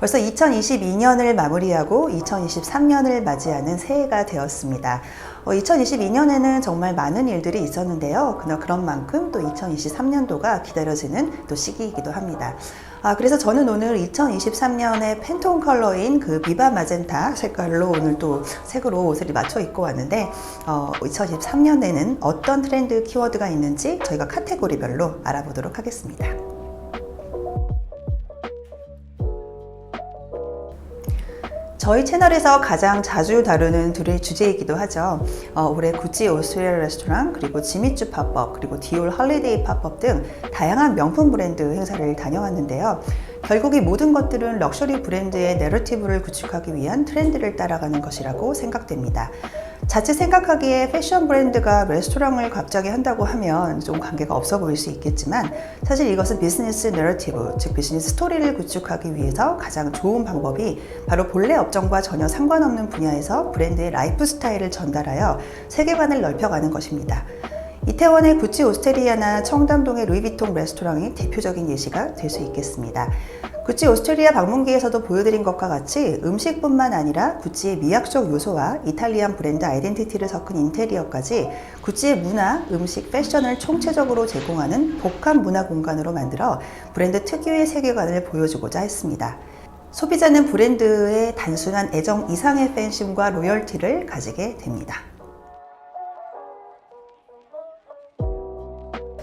벌써 2022년을 마무리하고 2023년을 맞이하는 새해가 되었습니다. 2022년에는 정말 많은 일들이 있었는데요. 그런 만큼 또 2023년도가 기다려지는 또 시기이기도 합니다. 그래서 저는 오늘 2023년의 팬톤 컬러인 그 비바 마젠타 색깔로 오늘 또 색으로 옷을 맞춰 입고 왔는데 2023년에는 어떤 트렌드 키워드가 있는지 저희가 카테고리별로 알아보도록 하겠습니다. 저희 채널에서 가장 자주 다루는 둘의 주제이기도 하죠. 올해 구찌 오스트리아 레스토랑, 그리고 지미추 팝업, 그리고 디올 홀리데이 팝업 등 다양한 명품 브랜드 행사를 다녀왔는데요. 결국 이 모든 것들은 럭셔리 브랜드의 내러티브를 구축하기 위한 트렌드를 따라가는 것이라고 생각됩니다. 자칫 생각하기에 패션 브랜드가 레스토랑을 갑자기 한다고 하면 좀 관계가 없어 보일 수 있겠지만, 사실 이것은 비즈니스 내러티브, 즉 비즈니스 스토리를 구축하기 위해서 가장 좋은 방법이 바로 본래 업종과 전혀 상관없는 분야에서 브랜드의 라이프 스타일을 전달하여 세계관을 넓혀가는 것입니다. 이태원의 구찌 오스테리아나 청담동의 루이비통 레스토랑이 대표적인 예시가 될 수 있겠습니다. 구찌 오스트리아 방문기에서도 보여드린 것과 같이 음식뿐만 아니라 구찌의 미학적 요소와 이탈리안 브랜드 아이덴티티를 섞은 인테리어까지 구찌의 문화, 음식, 패션을 총체적으로 제공하는 복합 문화 공간으로 만들어 브랜드 특유의 세계관을 보여주고자 했습니다. 소비자는 브랜드의 단순한 애정 이상의 팬심과 로열티를 가지게 됩니다.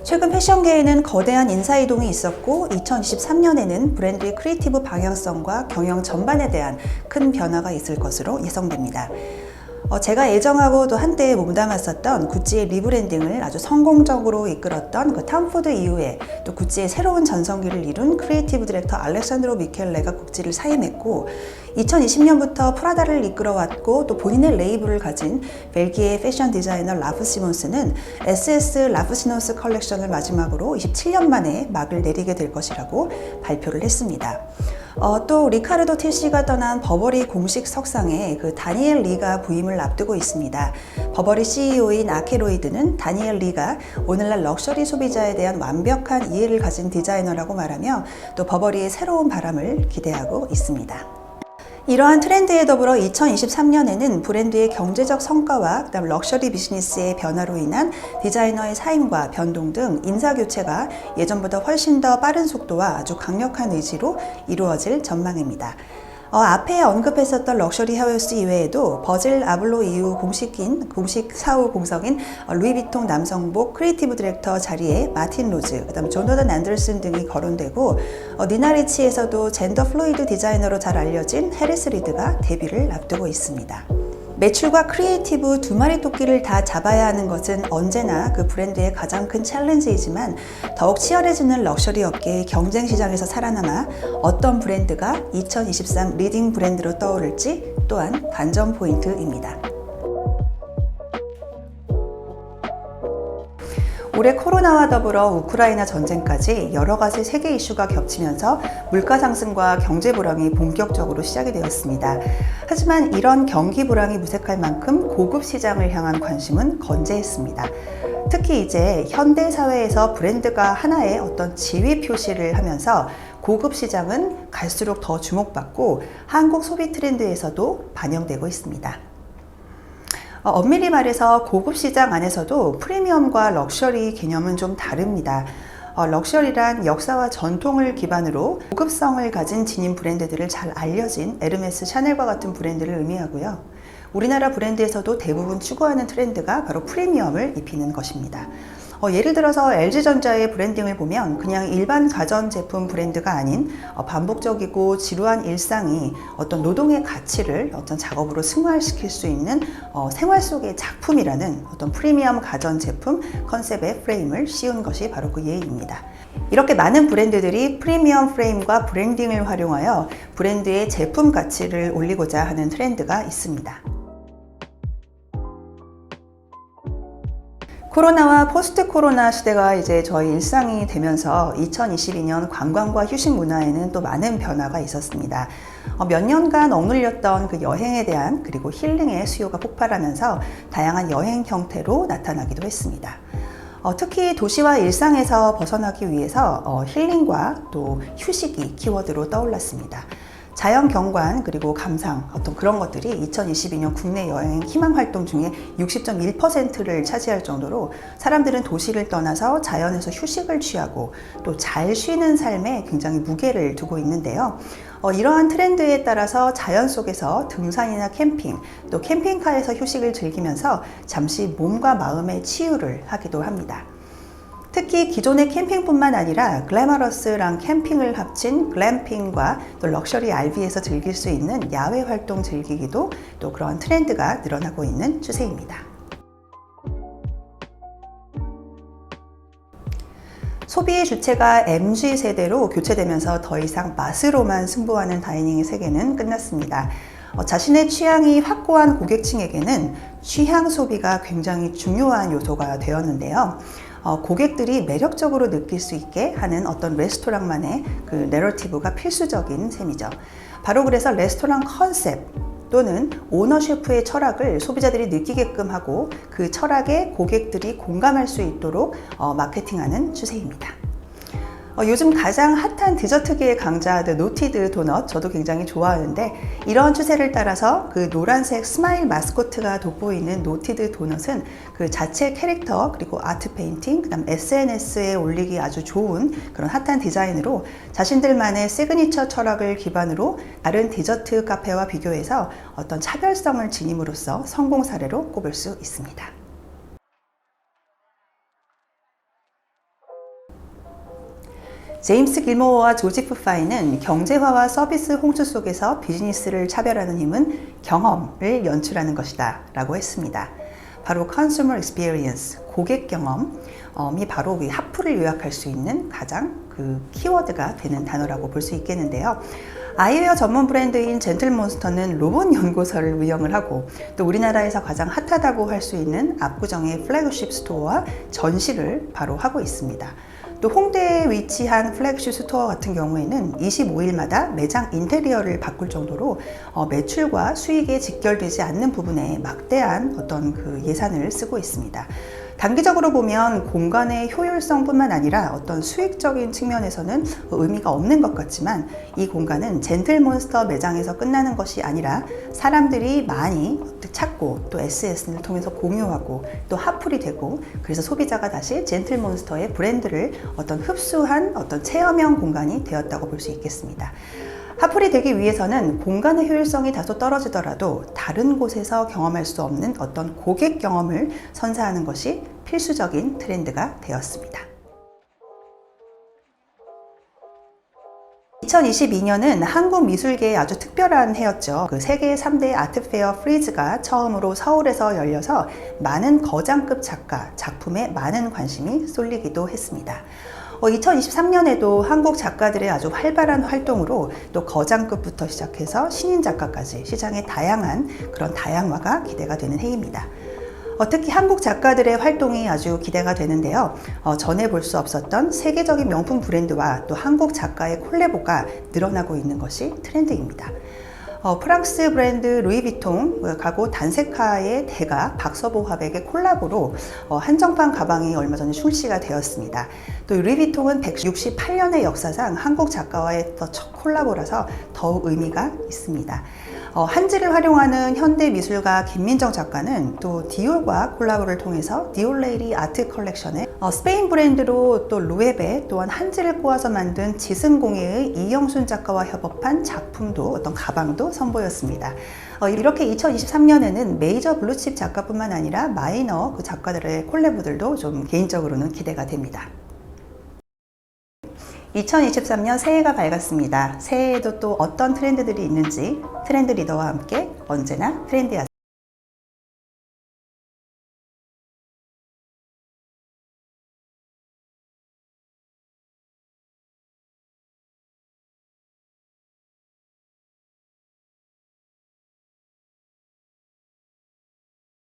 최근 패션계에는 거대한 인사이동이 있었고 2023년에는 브랜드의 크리에이티브 방향성과 경영 전반에 대한 큰 변화가 있을 것으로 예상됩니다. 제가 애정하고 또 한때 몸담았었던 구찌의 리브랜딩을 아주 성공적으로 이끌었던 그 탐포드 이후에 또 구찌의 새로운 전성기를 이룬 크리에이티브 디렉터 알렉산드로 미켈레가 구찌를 사임했고, 2020년부터 프라다를 이끌어왔고 또 본인의 레이블을 가진 벨기에 패션 디자이너 라프 시몬스는 SS 라프 시몬스 컬렉션을 마지막으로 27년 만에 막을 내리게 될 것이라고 발표를 했습니다. 또 리카르도 티시가 떠난 버버리 공식 석상에 그 다니엘 리가 부임을 앞두고 있습니다. 버버리 CEO인 아케로이드는 다니엘 리가 오늘날 럭셔리 소비자에 대한 완벽한 이해를 가진 디자이너라고 말하며 또 버버리의 새로운 바람을 기대하고 있습니다. 이러한 트렌드에 더불어 2023년에는 브랜드의 경제적 성과와 그다음 럭셔리 비즈니스의 변화로 인한 디자이너의 사임과 변동 등 인사 교체가 예전보다 훨씬 더 빠른 속도와 아주 강력한 의지로 이루어질 전망입니다. 앞에 언급했었던 럭셔리 하우스 이외에도 버질 아블로 이후 공식 사후 공석인 루이비통 남성복 크리에이티브 디렉터 자리에 마틴 로즈, 그다음 조너단 앤더슨 등이 거론되고, 니나 리치에서도 젠더 플루이드 디자이너로 잘 알려진 해리스 리드가 데뷔를 앞두고 있습니다. 매출과 크리에이티브 두 마리 토끼를 다 잡아야 하는 것은 언제나 그 브랜드의 가장 큰 챌린지이지만, 더욱 치열해지는 럭셔리 업계의 경쟁 시장에서 살아남아 어떤 브랜드가 2023 리딩 브랜드로 떠오를지 또한 관전 포인트입니다. 올해 코로나와 더불어 우크라이나 전쟁까지 여러 가지 세계 이슈가 겹치면서 물가 상승과 경제 불황이 본격적으로 시작이 되었습니다. 하지만 이런 경기 불황이 무색할 만큼 고급 시장을 향한 관심은 건재했습니다. 특히 이제 현대 사회에서 브랜드가 하나의 어떤 지위 표시를 하면서 고급 시장은 갈수록 더 주목받고 한국 소비 트렌드에서도 반영되고 있습니다. 엄밀히 말해서 고급 시장 안에서도 프리미엄과 럭셔리 개념은 좀 다릅니다. 럭셔리란 역사와 전통을 기반으로 고급성을 가진 진인 브랜드들을 잘 알려진 에르메스, 샤넬과 같은 브랜드를 의미하고요. 우리나라 브랜드에서도 대부분 추구하는 트렌드가 바로 프리미엄을 입히는 것입니다. 예를 들어서 LG전자의 브랜딩을 보면 그냥 일반 가전제품 브랜드가 아닌 반복적이고 지루한 일상이 어떤 노동의 가치를 어떤 작업으로 승화시킬 수 있는 생활 속의 작품이라는 어떤 프리미엄 가전제품 컨셉의 프레임을 씌운 것이 바로 그 예입니다. 이렇게 많은 브랜드들이 프리미엄 프레임과 브랜딩을 활용하여 브랜드의 제품 가치를 올리고자 하는 트렌드가 있습니다. 코로나와 포스트 코로나 시대가 이제 저희 일상이 되면서 2022년 관광과 휴식 문화에는 또 많은 변화가 있었습니다. 몇 년간 억눌렸던 그 여행에 대한 그리고 힐링의 수요가 폭발하면서 다양한 여행 형태로 나타나기도 했습니다. 특히 도시와 일상에서 벗어나기 위해서 힐링과 또 휴식이 키워드로 떠올랐습니다. 자연 경관 그리고 감상 어떤 그런 것들이 2022년 국내 여행 희망 활동 중에 60.1%를 차지할 정도로 사람들은 도시를 떠나서 자연에서 휴식을 취하고 또 잘 쉬는 삶에 굉장히 무게를 두고 있는데요. 이러한 트렌드에 따라서 자연 속에서 등산이나 캠핑, 또 캠핑카에서 휴식을 즐기면서 잠시 몸과 마음의 치유를 하기도 합니다. 특히 기존의 캠핑뿐만 아니라 글래머러스랑 캠핑을 합친 글램핑과 또 럭셔리 RV에서 즐길 수 있는 야외 활동 즐기기도 또 그런 트렌드가 늘어나고 있는 추세입니다. 소비의 주체가 MZ세대로 교체되면서 더 이상 맛으로만 승부하는 다이닝의 세계는 끝났습니다. 자신의 취향이 확고한 고객층에게는 취향 소비가 굉장히 중요한 요소가 되었는데요. 고객들이 매력적으로 느낄 수 있게 하는 어떤 레스토랑만의 그 내러티브가 필수적인 셈이죠. 바로 그래서 레스토랑 컨셉 또는 오너 셰프의 철학을 소비자들이 느끼게끔 하고 그 철학에 고객들이 공감할 수 있도록 마케팅하는 추세입니다. 요즘 가장 핫한 디저트계의 강자 노티드 도넛 저도 굉장히 좋아하는데 이런 추세를 따라서 그 노란색 스마일 마스코트가 돋보이는 노티드 도넛은 그 자체 캐릭터 그리고 아트 페인팅 그다음 SNS에 올리기 아주 좋은 그런 핫한 디자인으로 자신들만의 시그니처 철학을 기반으로 다른 디저트 카페와 비교해서 어떤 차별성을 지님으로써 성공 사례로 꼽을 수 있습니다. 제임스 길모어와 조지프 파이는 경제화와 서비스 홍수 속에서 비즈니스를 차별하는 힘은 경험을 연출하는 것이다 라고 했습니다. 바로 Consumer Experience, 고객 경험이 바로 이 하프를 요약할 수 있는 가장 그 키워드가 되는 단어라고 볼 수 있겠는데요. 아이웨어 전문 브랜드인 젠틀몬스터는 로봇 연구소를 운영을 하고 또 우리나라에서 가장 핫하다고 할 수 있는 압구정의 플래그십 스토어와 전시를 바로 하고 있습니다. 또 홍대에 위치한 플래그십 스토어 같은 경우에는 25일마다 매장 인테리어를 바꿀 정도로 매출과 수익에 직결되지 않는 부분에 막대한 어떤 그 예산을 쓰고 있습니다. 단기적으로 보면 공간의 효율성뿐만 아니라 어떤 수익적인 측면에서는 의미가 없는 것 같지만 이 공간은 젠틀몬스터 매장에서 끝나는 것이 아니라 사람들이 많이 찾고 또 SNS를 통해서 공유하고 또 핫플이 되고 그래서 소비자가 다시 젠틀몬스터의 브랜드를 어떤 흡수한 어떤 체험형 공간이 되었다고 볼 수 있겠습니다. 핫플이 되기 위해서는 공간의 효율성이 다소 떨어지더라도 다른 곳에서 경험할 수 없는 어떤 고객 경험을 선사하는 것이 필수적인 트렌드가 되었습니다. 2022년은 한국 미술계에 아주 특별한 해였죠. 그 세계 3대 아트페어 프리즈가 처음으로 서울에서 열려서 많은 거장급 작가, 작품에 많은 관심이 쏠리기도 했습니다. 2023년에도 한국 작가들의 아주 활발한 활동으로 또 거장급부터 시작해서 신인 작가까지 시장의 다양한 그런 다양화가 기대가 되는 해입니다. 특히 한국 작가들의 활동이 아주 기대가 되는데요. 전에 볼 수 없었던 세계적인 명품 브랜드와 또 한국 작가의 콜라보가 늘어나고 있는 것이 트렌드입니다. 프랑스 브랜드 루이비통하고 단세카의 대가 박서보 화백의 콜라보로 한정판 가방이 얼마 전에 출시가 되었습니다. 또 루이비통은 168년의 역사상 한국 작가와의 첫 콜라보라서 더욱 의미가 있습니다. 한지를 활용하는 현대 미술가 김민정 작가는 또 디올과 콜라보를 통해서 디올레이리 아트 컬렉션에 스페인 브랜드로 또 루에베 또한 한지를 꼬아서 만든 지승공예의 이영순 작가와 협업한 작품도 어떤 가방도 선보였습니다. 이렇게 2023년에는 메이저 블루칩 작가뿐만 아니라 마이너 그 작가들의 콜라보들도 좀 개인적으로는 기대가 됩니다. 2023년 새해가 밝았습니다. 새해에도 또 어떤 트렌드들이 있는지 트렌드 리더와 함께 언제나 트렌디하세요.